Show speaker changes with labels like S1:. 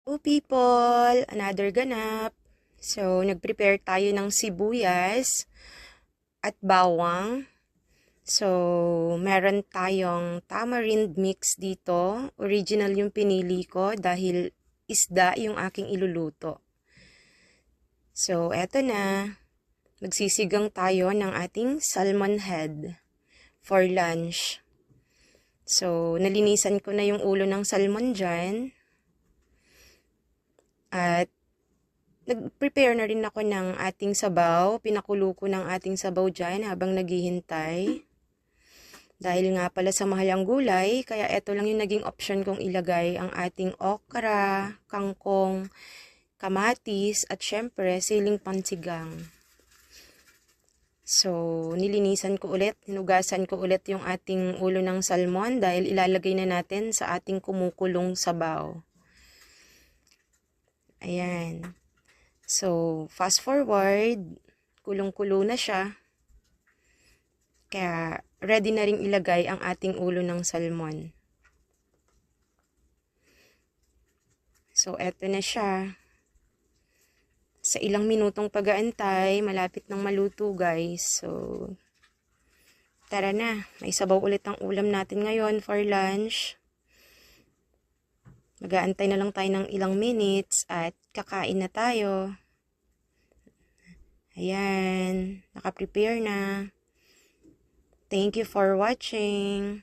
S1: Hello people! Another ganap. So, nag-prepare tayo ng sibuyas at bawang. So, meron tayong tamarind mix dito. Original yung pinili ko dahil isda yung aking iluluto. So, eto na. Magsisigang tayo ng ating salmon head for lunch. So, nalinisan ko na yung ulo ng salmon dyan. At nag-prepare na rin ako ng ating sabaw. Pinakulo ko ng ating sabaw dyan habang naghihintay. Dahil nga pala sa mahal ang gulay, kaya eto lang yung naging option kong ilagay ang ating okra, kangkong, kamatis, at syempre siling pansigang. So, nilinisan ko ulit, hinugasan ko ulit yung ating ulo ng salmon dahil ilalagay na natin sa ating kumukulong sabaw. Ayan. So, fast forward, kulong-kulo na siya. Kaya, ready na ring ilagay ang ating ulo ng salmon. So, eto na siya. Sa ilang minutong pag-aantay, malapit nang maluto guys. So, tara na. May sabaw ulit ang ulam natin ngayon for lunch. Mag-aantay na lang tayo ng ilang minutes at kakain na tayo. Ayan, naka-prepare na. Thank you for watching.